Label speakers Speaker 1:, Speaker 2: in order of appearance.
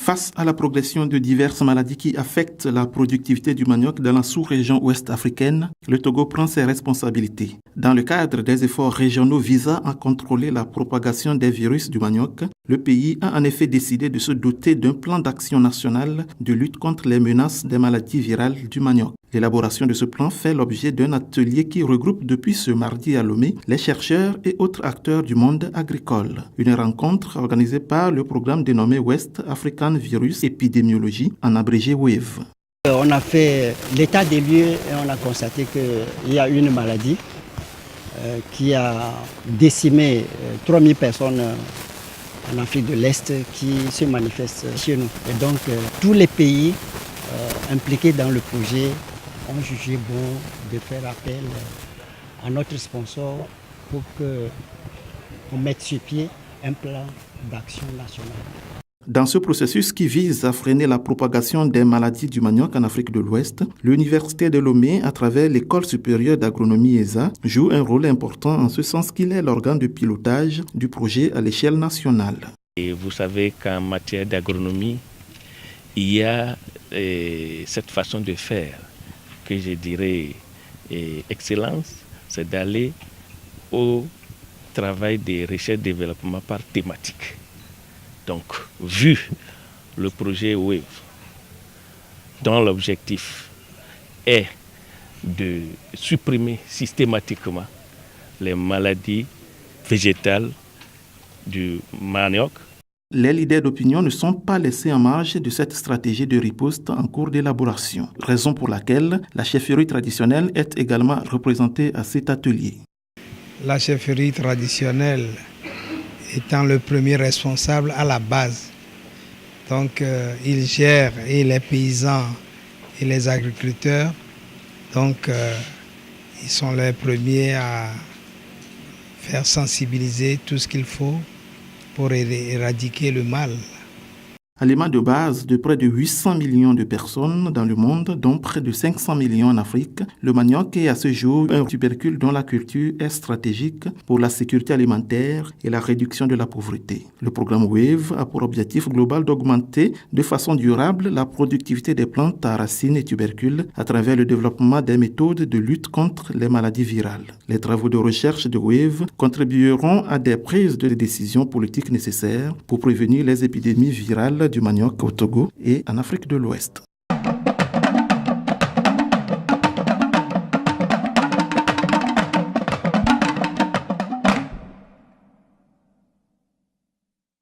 Speaker 1: Face à la progression de diverses maladies qui affectent la productivité du manioc dans la sous-région ouest africaine, le Togo prend ses responsabilités. Dans le cadre des efforts régionaux visant à contrôler la propagation des virus du manioc, le pays a en effet décidé de se doter d'un plan d'action national de lutte contre les menaces des maladies virales du manioc. L'élaboration de ce plan fait l'objet d'un atelier qui regroupe depuis ce mardi à Lomé les chercheurs et autres acteurs du monde agricole. Une rencontre organisée par le programme dénommé West African Virus Epidemiology, en abrégé WAVE.
Speaker 2: On a fait l'état des lieux et on a constaté qu'il y a une maladie qui a décimé 3000 personnes en Afrique de l'Est qui se manifeste chez nous. Et donc tous les pays impliqués dans le projet ont jugé bon de faire appel à notre sponsor pour qu'on mette sur pied un plan d'action national.
Speaker 1: Dans ce processus qui vise à freiner la propagation des maladies du manioc en Afrique de l'Ouest, l'Université de Lomé, à travers l'École supérieure d'agronomie ESA, joue un rôle important en ce sens qu'il est l'organe de pilotage du projet à l'échelle nationale.
Speaker 3: Et vous savez qu'en matière d'agronomie, il y a cette façon de faire que je dirais excellence, c'est d'aller au travail de recherche et développement par thématique. Donc, vu le projet WAVE, dont l'objectif est de supprimer systématiquement les maladies végétales du manioc,
Speaker 1: les leaders d'opinion ne sont pas laissés en marge de cette stratégie de riposte en cours d'élaboration, raison pour laquelle la chefferie traditionnelle est également représentée à cet atelier.
Speaker 4: La chefferie traditionnelle étant le premier responsable à la base. Donc il gère et les paysans et les agriculteurs. Donc ils sont les premiers à faire sensibiliser tout ce qu'il faut pour éradiquer le mal.
Speaker 1: Aliment de base de près de 800 millions de personnes dans le monde, dont près de 500 millions en Afrique, le manioc est à ce jour un tubercule dont la culture est stratégique pour la sécurité alimentaire et la réduction de la pauvreté. Le programme WAVE a pour objectif global d'augmenter de façon durable la productivité des plantes à racines et tubercules à travers le développement des méthodes de lutte contre les maladies virales. Les travaux de recherche de WAVE contribueront à des prises de décisions politiques nécessaires pour prévenir les épidémies virales du manioc au Togo et en Afrique de l'Ouest.